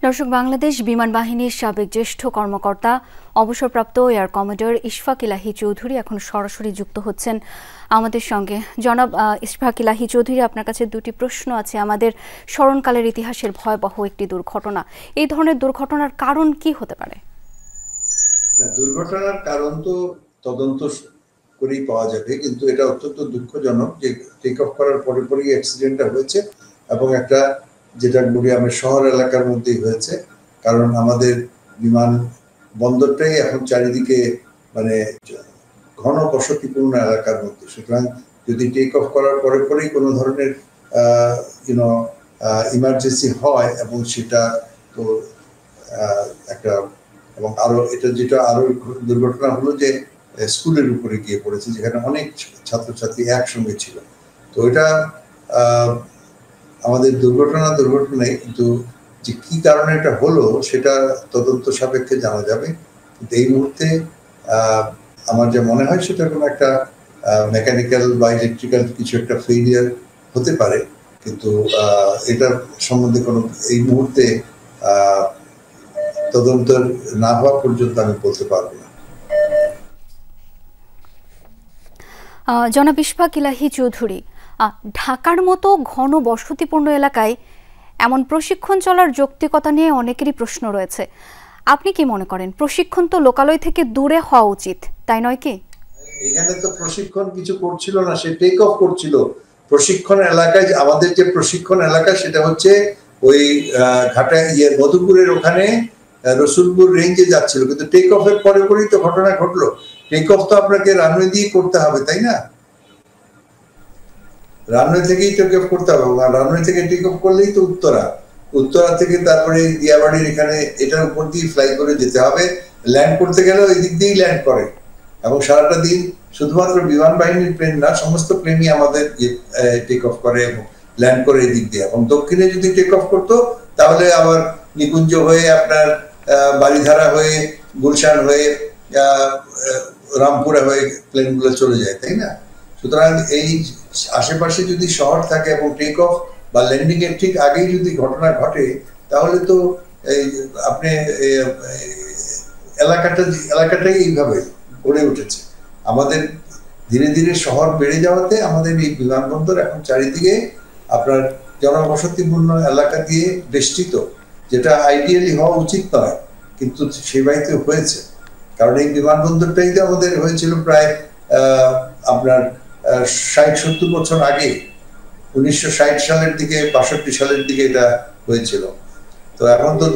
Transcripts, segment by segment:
দর্শক, বাংলাদেশ বিমান বাহিনীর সাবেক জ্যেষ্ঠ কর্মকর্তা অবসরপ্রাপ্ত এয়ার কমোডর ইশফাক ইলাহি চৌধুরী এখন সরাসরি যুক্ত হচ্ছেন আমাদের সঙ্গে। জনাব ইশফাক ইলাহি চৌধুরী, আপনার কাছে দুটি প্রশ্ন আছে। আমাদের স্মরণকালের ইতিহাসের ভয়াবহ একটি দুর্ঘটনা, এই ধরনের দুর্ঘটনার কারণ কি হতে পারে? দুর্ঘটনার কারণ তো তদন্ত করেই পাওয়া যাবে, কিন্তু এটা অত্যন্ত দুঃখজনক যে টেক অফ করার পরে পরেই অ্যাক্সিডেন্টটা হয়েছে এবং একটা যেটা গুড়িয়ামের শহর এলাকার মধ্যেই হয়েছে। কারণ আমাদের বিমান বন্দরটাই এখন চারিদিকে মানে ঘন বসতিপূর্ণ এলাকার মধ্যে, সুতরাং যদি টেক অফ করার পরে পরেই কোনো ধরনের ইমার্জেন্সি হয় এবং সেটা তো একটা এবং আরো এটা যেটা আরো দুর্ঘটনা হলো যে স্কুলের উপরে গিয়ে পড়েছে, যেখানে অনেক ছাত্রছাত্রী একসঙ্গে ছিল। তো এটা আমাদের দুর্ঘটনায়, কিন্তু যে কি কারণে এটা হলো সেটা তদন্ত সাপেক্ষে জানা যাবে। কিন্তু এই মুহূর্তে আমার যা মনে হয় সেটা কোনো একটা মেকানিক্যাল বা ইলেকট্রিক্যাল কিছু একটা ফেইলিয়ার হতে পারে, কিন্তু এটা সম্বন্ধে কোনো এই মুহূর্তে তদন্ত না হওয়া পর্যন্ত আমি বলতে পারবো না। জনাব ইশফাক ইলাহি চৌধুরী, ঢাকার মতো ঘন বসতিপূর্ণ এলাকায় এমন প্রশিক্ষণ চলার যৌক্তিকতা নিয়ে অনেকেরই প্রশ্ন রয়েছে। আপনি কি মনে করেন প্রশিক্ষণ তো লোকালয় থেকে দূরে হওয়া উচিত, তাই নয় কি? এখানে তো প্রশিক্ষণ কিছু করছিল না, সে টেক অফ করছিল। প্রশিক্ষণ এলাকায় আমাদের যে প্রশিক্ষণ এলাকা সেটা হচ্ছে ওই ঘাটা মধুপুরের ওখানে রসুলপুর রেঞ্জে যাচ্ছিল, কিন্তু টেক অফের পরে পরেই তো ঘটনা ঘটলো। টেক অফ তো আপনাকে রানওয়ে দিয়ে করতে হবে, তাই না? রানওয়ে থেকেই টেক অফ করতে হবে, আর রানওয়ে থেকে টেক অফ করলেই তো উত্তরা থেকে তারপরে দিয়াবাড়ির এখানে এটার উপর দিয়ে ফ্লাই করে যেতে হবে। ল্যান্ড করতে গেলেও এই দিক দিয়েই ল্যান্ড করে, এবং সারাটা দিন শুধুমাত্র বিমান বাহিনীর প্লেন না, সমস্ত প্লেনই আমাদের টেক অফ করে এবং ল্যান্ড করে এই দিক দিয়ে। এবং দক্ষিণে যদি টেক অফ করতো তাহলে আবার নিকুঞ্জ হয়ে আপনার বাড়িধারা হয়ে গুলশান হয়ে রামপুরা হয়ে প্লেনগুলো চলে যায়, তাই না? সুতরাং এই আশেপাশে যদি শহর থাকে এবং টেক অফ বা ল্যান্ডিং এর ঠিক আগেই যদি ঘটনা ঘটে, তাহলে তো আপনি এলাকাটাই এইভাবে গড়ে উঠেছে। আমাদের ধীরে ধীরে শহর বেড়ে যাওয়াতে আমাদের এই বিমানবন্দর এখন চারিদিকে আপনার জনবসতিপূর্ণ এলাকা দিয়ে বেষ্টিত, যেটা আইডিয়ালি হওয়া উচিত নয়, কিন্তু সেবাইতে হয়েছে। কারণ এই বিমানবন্দরটাই তো আমাদের হয়েছিল প্রায় আপনার 60-70 বছর আগে, 1960 সালের দিকে 62 সালের দিকে এটা হয়েছিল। তো এখন তো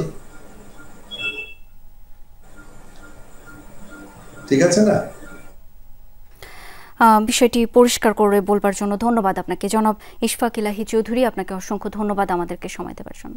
ঠিক আছে না? বিষয়টি পরিষ্কার করে বলবার জন্য ধন্যবাদ আপনাকে। জনাব ইশফাক ইলাহি চৌধুরী, আপনাকে অসংখ্য ধন্যবাদ আমাদেরকে সময় দেওয়ার জন্য।